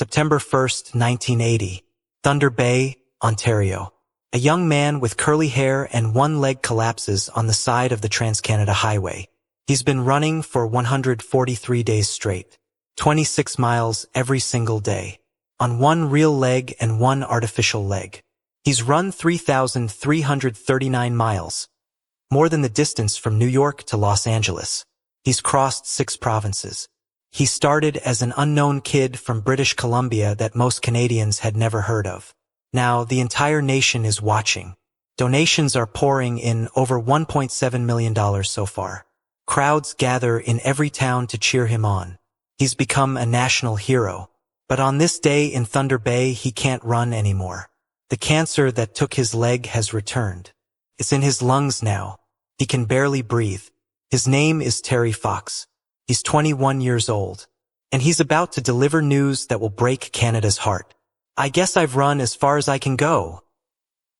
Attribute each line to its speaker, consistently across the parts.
Speaker 1: September 1st, 1980. Thunder Bay, Ontario. A young man with curly hair and one leg collapses on the side of the Trans-Canada Highway. He's been running for 143 days straight. 26 miles every single day. On one real leg and one artificial leg. He's run 3,339 miles. More than the distance from New York to Los Angeles. He's crossed 6 provinces. He started as an unknown kid from British Columbia that most Canadians had never heard of. Now, the entire nation is watching. Donations are pouring in, over $1.7 million so far. Crowds gather in every town to cheer him on. He's become a national hero. But on this day in Thunder Bay, he can't run anymore. The cancer that took his leg has returned. It's in his lungs now. He can barely breathe. His name is Terry Fox. He's 21 years old. And he's about to deliver news that will break Canada's heart. "I guess I've run as far as I can go,"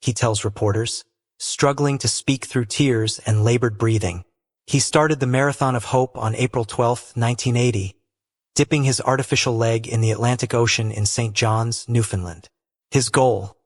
Speaker 1: he tells reporters, struggling to speak through tears and labored breathing. He started the Marathon of Hope on April 12, 1980, dipping his artificial leg in the Atlantic Ocean in St. John's, Newfoundland. His goal: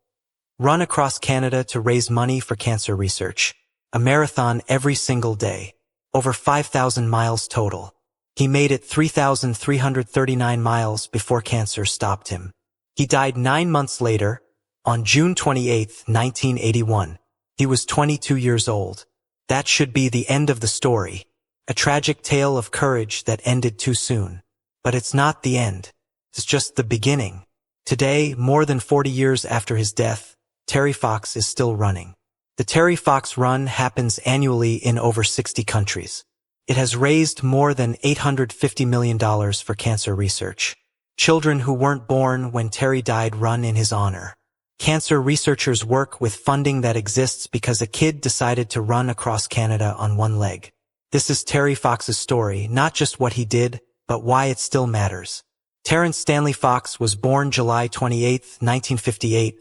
Speaker 1: run across Canada to raise money for cancer research. A marathon every single day. Over 5,000 miles total. He made it 3,339 miles before cancer stopped him. He died 9 months later, on June 28, 1981. He was 22 years old. That should be the end of the story. A tragic tale of courage that ended too soon. But it's not the end. It's just the beginning. Today, more than 40 years after his death, Terry Fox is still running. The Terry Fox Run happens annually in over 60 countries. It has raised more than $850 million for cancer research. Children who weren't born when Terry died run in his honor. Cancer researchers work with funding that exists because a kid decided to run across Canada on one leg. This is Terry Fox's story, not just what he did, but why it still matters. Terrence Stanley Fox was born July 28, 1958,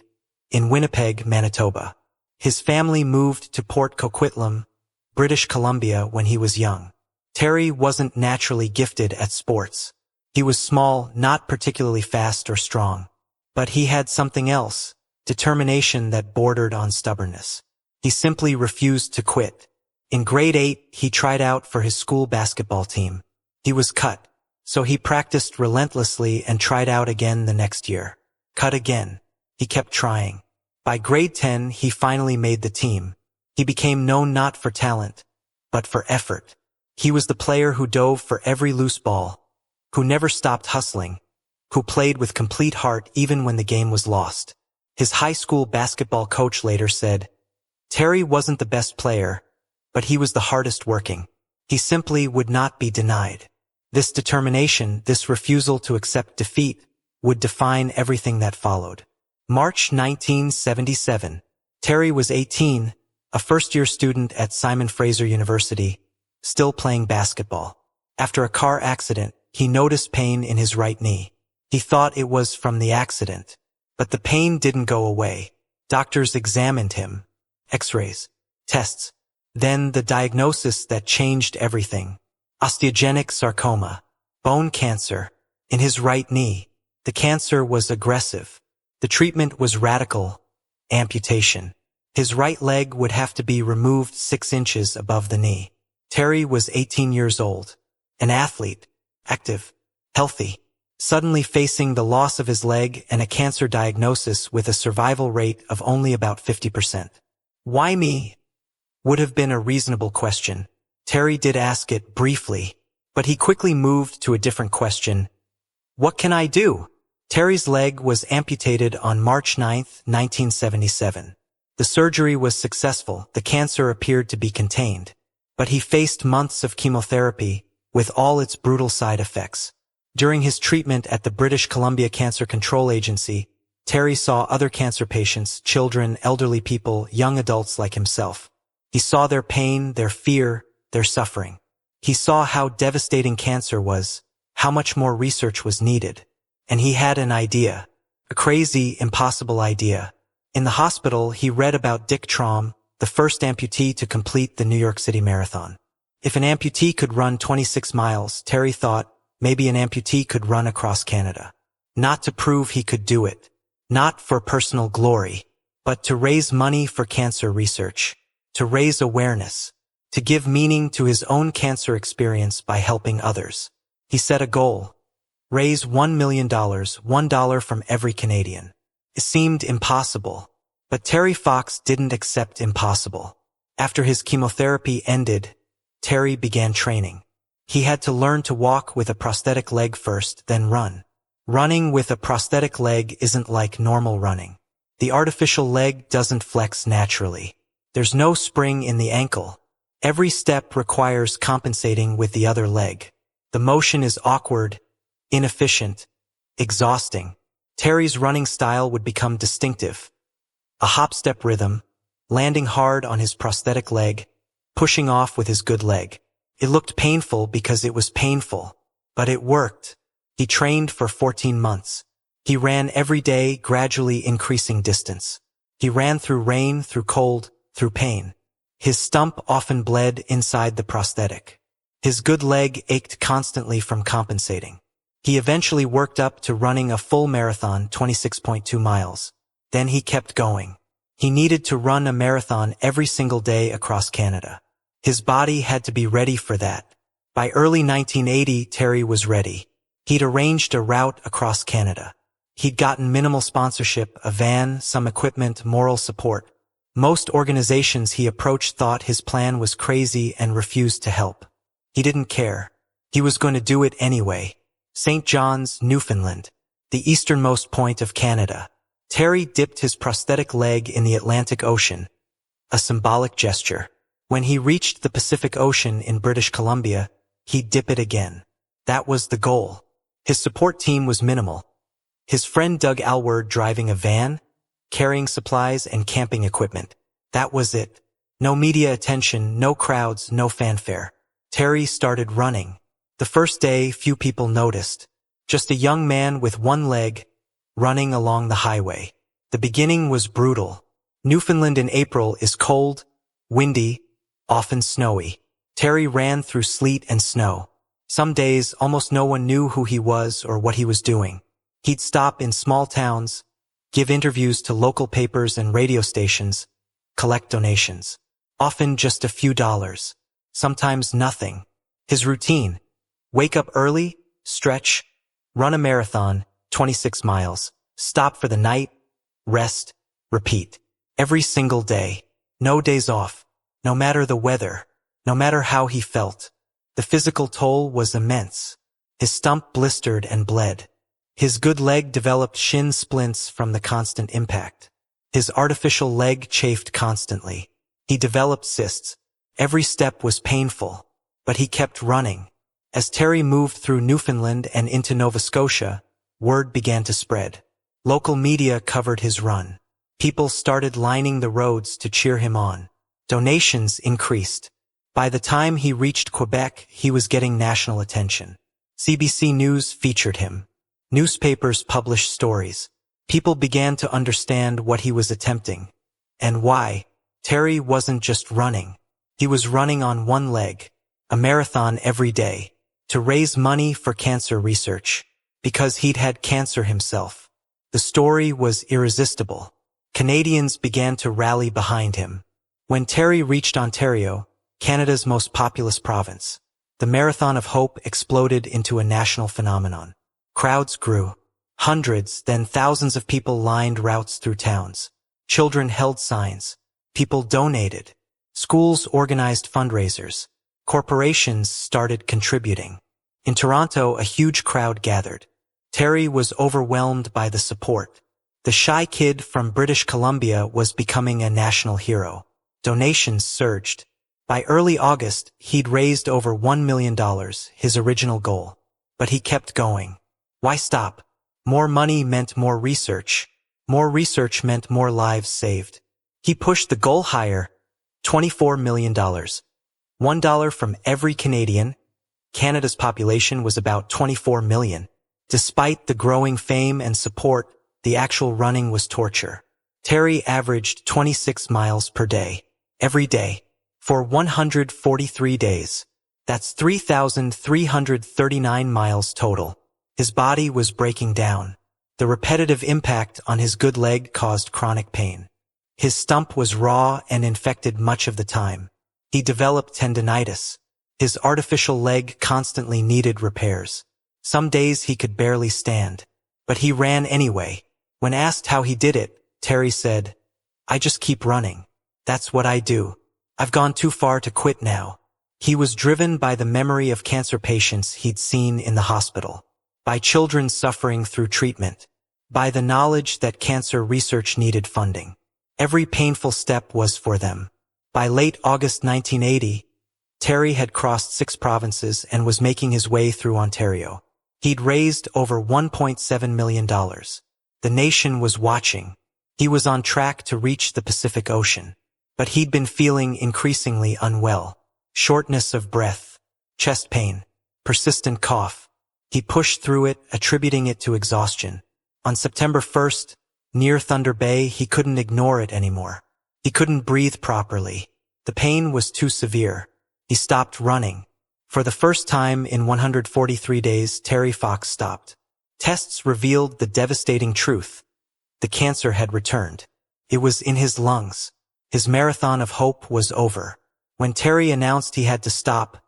Speaker 1: in Winnipeg, Manitoba. His family moved to Port Coquitlam, British Columbia, when he was young. Terry wasn't naturally gifted at sports. He was small, not particularly fast or strong. But he had something else, determination that bordered on stubbornness. He simply refused to quit. In grade 8, he tried out for his school basketball team. He was cut, so he practiced relentlessly and tried out again the next year. Cut again. He kept trying. By grade 10, he finally made the team. He became known not for talent, but for effort. He was the player who dove for every loose ball, who never stopped hustling, who played with complete heart even when the game was lost. His high school basketball coach later said, "Terry wasn't the best player, but he was the hardest working. He simply would not be denied." This determination, this refusal to accept defeat, would define everything that followed. March 1977. Terry was 18, a first-year student at Simon Fraser University, still playing basketball. After a car accident, he noticed pain in his right knee. He thought it was from the accident. But the pain didn't go away. Doctors examined him. X-rays. Tests. Then the diagnosis that changed everything. Osteogenic sarcoma. Bone cancer. In his right knee. The cancer was aggressive. The treatment was radical. Amputation. His right leg would have to be removed 6 inches above the knee. Terry was 18 years old. An athlete. Active. Healthy. Suddenly facing the loss of his leg and a cancer diagnosis with a survival rate of only about 50%. Why me? Would have been a reasonable question. Terry did ask it briefly, but he quickly moved to a different question. What can I do? Terry's leg was amputated on March 9, 1977. The surgery was successful, the cancer appeared to be contained. But he faced months of chemotherapy, with all its brutal side effects. During his treatment at the British Columbia Cancer Control Agency, Terry saw other cancer patients, children, elderly people, young adults like himself. He saw their pain, their fear, their suffering. He saw how devastating cancer was, how much more research was needed. And he had an idea. A crazy, impossible idea. In the hospital, he read about Dick Traum, the first amputee to complete the New York City Marathon. If an amputee could run 26 miles, Terry thought, maybe an amputee could run across Canada. not to prove he could do it, not for personal glory, but to raise money for cancer research, to raise awareness, to give meaning to his own cancer experience by helping others. He set a goal: raise $1 million, $1 from every Canadian. It seemed impossible, but Terry Fox didn't accept impossible. After his chemotherapy ended, Terry began training. He had to learn to walk with a prosthetic leg first, then run. Running with a prosthetic leg isn't like normal running. The artificial leg doesn't flex naturally. There's no spring in the ankle. Every step requires compensating with the other leg. The motion is awkward, inefficient, exhausting. Terry's running style would become distinctive. A hop-step rhythm, landing hard on his prosthetic leg, pushing off with his good leg. It looked painful because it was painful, but it worked. He trained for 14 months. He ran every day, gradually increasing distance. He ran through rain, through cold, through pain. His stump often bled inside the prosthetic. His good leg ached constantly from compensating. He eventually worked up to running a full marathon, 26.2 miles. Then he kept going. He needed to run a marathon every single day across Canada. His body had to be ready for that. By early 1980, Terry was ready. He'd arranged a route across Canada. He'd gotten minimal sponsorship, a van, some equipment, moral support. Most organizations he approached thought his plan was crazy and refused to help. He didn't care. He was going to do it anyway. St. John's, Newfoundland, the easternmost point of Canada. Terry dipped his prosthetic leg in the Atlantic Ocean, a symbolic gesture. When he reached the Pacific Ocean in British Columbia, he'd dip it again. That was the goal. His support team was minimal. His friend Doug Alward driving a van, carrying supplies and camping equipment. That was it. No media attention, no crowds, no fanfare. Terry started running. The first day, few people noticed. Just a young man with one leg, running along the highway. The beginning was brutal. Newfoundland in April is cold, windy, often snowy. Terry ran through sleet and snow. Some days, almost no one knew who he was or what he was doing. He'd stop in small towns, give interviews to local papers and radio stations, collect donations. Often just a few dollars. Sometimes nothing. His routine: wake up early, stretch, run a marathon, 26 miles, stop for the night, rest, repeat. Every single day. No days off. No matter the weather. No matter how he felt. The physical toll was immense. His stump blistered and bled. His good leg developed shin splints from the constant impact. His artificial leg chafed constantly. He developed cysts. Every step was painful. But he kept running. As Terry moved through Newfoundland and into Nova Scotia, word began to spread. Local media covered his run. People started lining the roads to cheer him on. Donations increased. By the time he reached Quebec, he was getting national attention. CBC News featured him. Newspapers published stories. People began to understand what he was attempting. And why. Terry wasn't just running. He was running on one leg. A marathon every day. To raise money for cancer research. Because he'd had cancer himself. The story was irresistible. Canadians began to rally behind him. When Terry reached Ontario, Canada's most populous province, the Marathon of Hope exploded into a national phenomenon. Crowds grew. Hundreds, then thousands of people lined routes through towns. Children held signs. People donated. Schools organized fundraisers. Corporations started contributing. In Toronto, a huge crowd gathered. Terry was overwhelmed by the support. The shy kid from British Columbia was becoming a national hero. Donations surged. By early August, he'd raised over $1 million, his original goal. But he kept going. Why stop? More money meant more research. More research meant more lives saved. He pushed the goal higher, $24 million. $1 from every Canadian. Canada's population was about 24 million. Despite the growing fame and support, the actual running was torture. Terry averaged 26 miles per day. Every day. For 143 days. That's 3,339 miles total. His body was breaking down. The repetitive impact on his good leg caused chronic pain. His stump was raw and infected much of the time. He developed tendinitis. His artificial leg constantly needed repairs. Some days he could barely stand. But he ran anyway. When asked how he did it, Terry said, "I just keep running. That's what I do. I've gone too far to quit now." He was driven by the memory of cancer patients he'd seen in the hospital, by children suffering through treatment, by the knowledge that cancer research needed funding. Every painful step was for them. By late August 1980, Terry had crossed 6 provinces and was making his way through Ontario. He'd raised over $1.7 million. The nation was watching. He was on track to reach the Pacific Ocean. But he'd been feeling increasingly unwell. Shortness of breath, chest pain, persistent cough. He pushed through it, attributing it to exhaustion. On September 1st, near Thunder Bay, he couldn't ignore it anymore. He couldn't breathe properly. The pain was too severe. He stopped running. For the first time in 143 days, Terry Fox stopped. Tests revealed the devastating truth. The cancer had returned. It was in his lungs. His marathon of hope was over. When Terry announced he had to stop,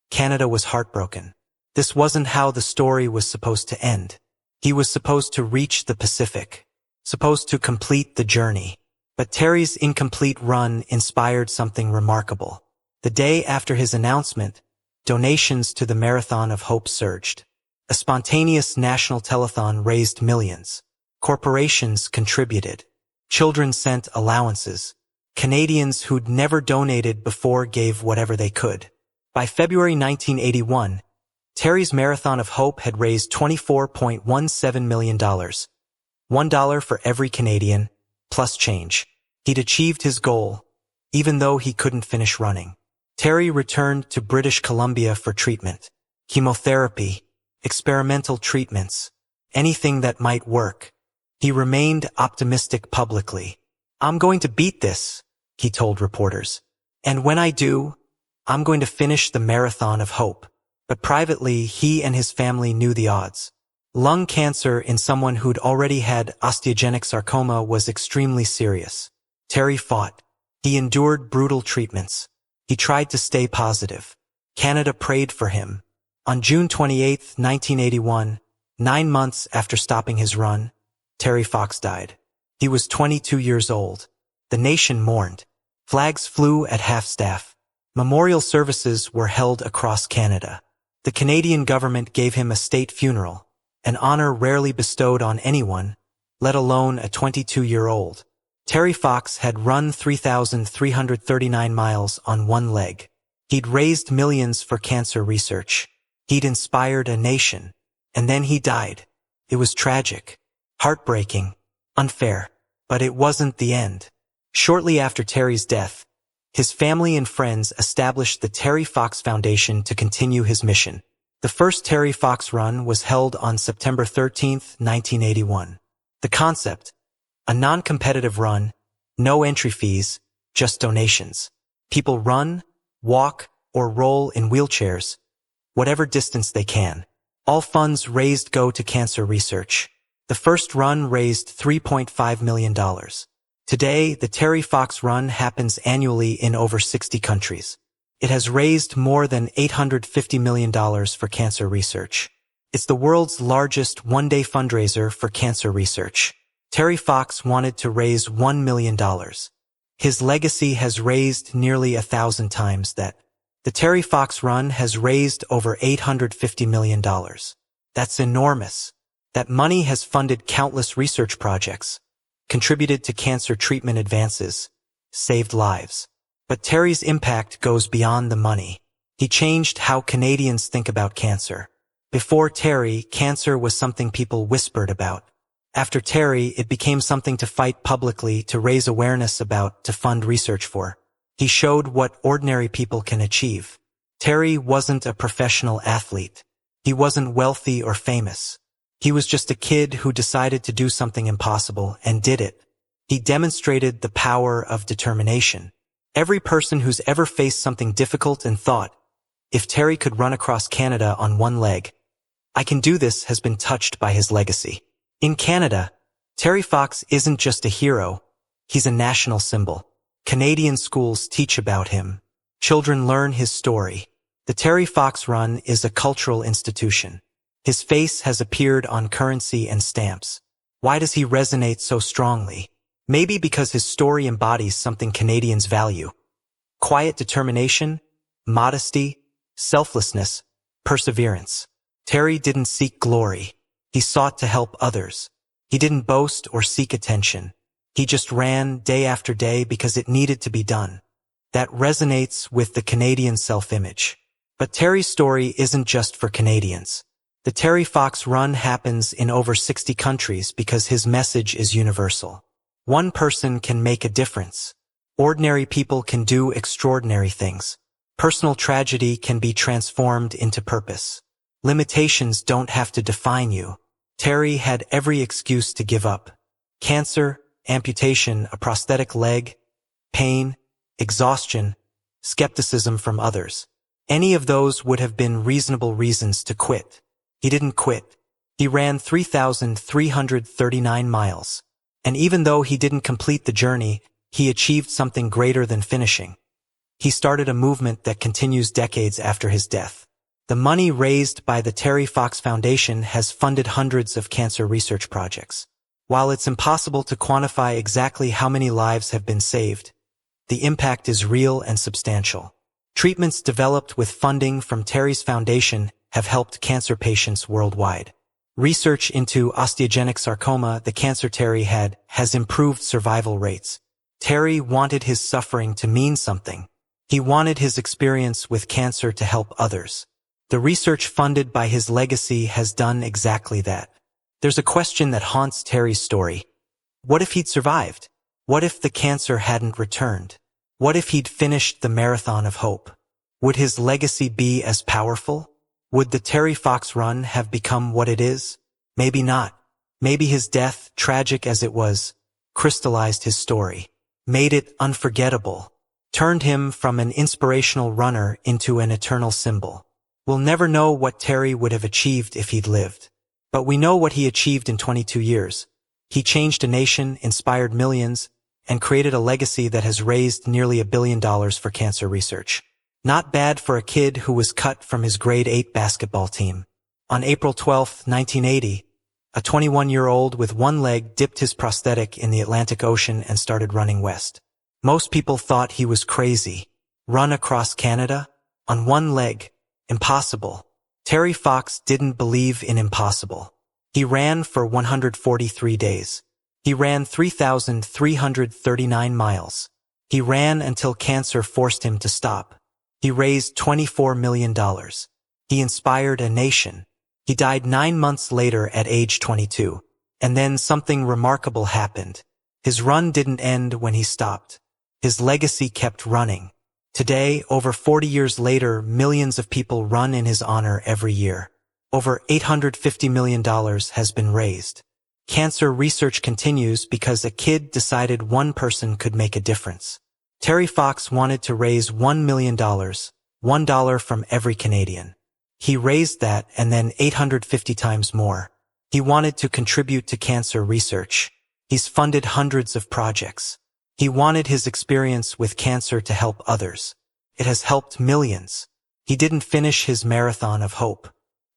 Speaker 1: Canada was heartbroken. This wasn't how the story was supposed to end. He was supposed to reach the Pacific, supposed to complete the journey. But Terry's incomplete run inspired something remarkable. The day after his announcement, donations to the Marathon of Hope surged. A spontaneous national telethon raised millions. Corporations contributed. Children sent allowances. Canadians who'd never donated before gave whatever they could. By February 1981, Terry's Marathon of Hope had raised $24.17 million. $1 for every Canadian, plus change. He'd achieved his goal, even though he couldn't finish running. Terry returned to British Columbia for treatment. Chemotherapy, experimental treatments, anything that might work. He remained optimistic publicly. "I'm going to beat this," he told reporters. "And when I do, I'm going to finish the Marathon of Hope." But privately, he and his family knew the odds. Lung cancer in someone who'd already had osteogenic sarcoma was extremely serious. Terry fought. He endured brutal treatments. He tried to stay positive. Canada prayed for him. On June 28, 1981, 9 months after stopping his run, Terry Fox died. He was 22 years old. The nation mourned. Flags flew at half-staff. Memorial services were held across Canada. The Canadian government gave him a state funeral, an honor rarely bestowed on anyone, let alone a 22-year-old. Terry Fox had run 3,339 miles on one leg. He'd raised millions for cancer research. He'd inspired a nation. And then he died. It was tragic, heartbreaking, unfair. But it wasn't the end. Shortly after Terry's death, his family and friends established the Terry Fox Foundation to continue his mission. The first Terry Fox run was held on September 13, 1981. The concept: a non-competitive run, no entry fees, just donations. People run, walk, or roll in wheelchairs, whatever distance they can. All funds raised go to cancer research. The first run raised $3.5 million. Today, the Terry Fox Run happens annually in over 60 countries. It has raised more than $850 million for cancer research. It's the world's largest one-day fundraiser for cancer research. Terry Fox wanted to raise $1 million. His legacy has raised nearly 1,000 times that. The Terry Fox Run has raised over $850 million. That's enormous. That money has funded countless research projects, contributed to cancer treatment advances, saved lives. But Terry's impact goes beyond the money. He changed how Canadians think about cancer. Before Terry, cancer was something people whispered about. After Terry, it became something to fight publicly, to raise awareness about, to fund research for. He showed what ordinary people can achieve. Terry wasn't a professional athlete. He wasn't wealthy or famous. He was just a kid who decided to do something impossible and did it. He demonstrated the power of determination. Every person who's ever faced something difficult and thought, if Terry could run across Canada on one leg, I can do this, has been touched by his legacy. In Canada, Terry Fox isn't just a hero, he's a national symbol. Canadian schools teach about him. Children learn his story. The Terry Fox Run is a cultural institution. His face has appeared on currency and stamps. Why does he resonate so strongly? Maybe because his story embodies something Canadians value. Quiet determination, modesty, selflessness, perseverance. Terry didn't seek glory. He sought to help others. He didn't boast or seek attention. He just ran day after day because it needed to be done. That resonates with the Canadian self-image. But Terry's story isn't just for Canadians. The Terry Fox Run happens in over 60 countries because his message is universal. One person can make a difference. Ordinary people can do extraordinary things. Personal tragedy can be transformed into purpose. Limitations don't have to define you. Terry had every excuse to give up. Cancer, amputation, a prosthetic leg, pain, exhaustion, skepticism from others. Any of those would have been reasonable reasons to quit. He didn't quit. He ran 3,339 miles. And even though he didn't complete the journey, he achieved something greater than finishing. He started a movement that continues decades after his death. The money raised by the Terry Fox Foundation has funded hundreds of cancer research projects. While it's impossible to quantify exactly how many lives have been saved, the impact is real and substantial. Treatments developed with funding from Terry's foundation have helped cancer patients worldwide. Research into osteogenic sarcoma, the cancer Terry had, has improved survival rates. Terry wanted his suffering to mean something. He wanted his experience with cancer to help others. The research funded by his legacy has done exactly that. There's a question that haunts Terry's story. What if he'd survived? What if the cancer hadn't returned? What if he'd finished the marathon of hope? Would his legacy be as powerful? Would the Terry Fox Run have become what it is? Maybe not. Maybe his death, tragic as it was, crystallized his story, made it unforgettable, turned him from an inspirational runner into an eternal symbol. We'll never know what Terry would have achieved if he'd lived. But we know what he achieved in 22 years. He changed a nation, inspired millions, and created a legacy that has raised nearly $1 billion for cancer research. Not bad for a kid who was cut from his grade 8 basketball team. On April 12, 1980, a 21-year-old with one leg dipped his prosthetic in the Atlantic Ocean and started running west. Most people thought he was crazy. Run across Canada? On one leg? Impossible. Terry Fox didn't believe in impossible. He ran for 143 days. He ran 3,339 miles. He ran until cancer forced him to stop. He raised $24 million. He inspired a nation. He died 9 months later at age 22. And then something remarkable happened. His run didn't end when he stopped. His legacy kept running. Today, over 40 years later, millions of people run in his honor every year. Over $850 million has been raised. Cancer research continues because a kid decided one person could make a difference. Terry Fox wanted to raise $1 million, $1 from every Canadian. He raised that and then 850 times more. He wanted to contribute to cancer research. He's funded hundreds of projects. He wanted his experience with cancer to help others. It has helped millions. He didn't finish his marathon of hope.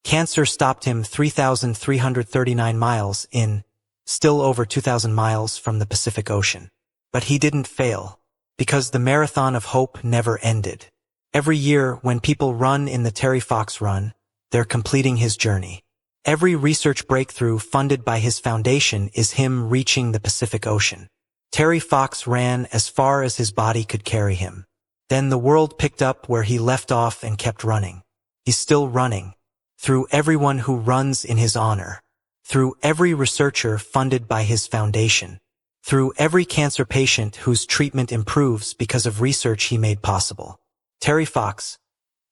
Speaker 1: Cancer stopped him 3,339 miles in, still over 2,000 miles from the Pacific Ocean. But he didn't fail, because the marathon of hope never ended. Every year, when people run in the Terry Fox Run, they're completing his journey. Every research breakthrough funded by his foundation is him reaching the Pacific Ocean. Terry Fox ran as far as his body could carry him. Then the world picked up where he left off and kept running. He's still running. Through everyone who runs in his honor. Through every researcher funded by his foundation. Through every cancer patient whose treatment improves because of research he made possible. Terry Fox,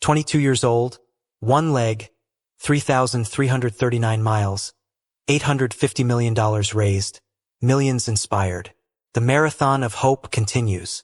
Speaker 1: 22 years old, one leg, 3,339 miles, $850 million raised, millions inspired. The marathon of hope continues.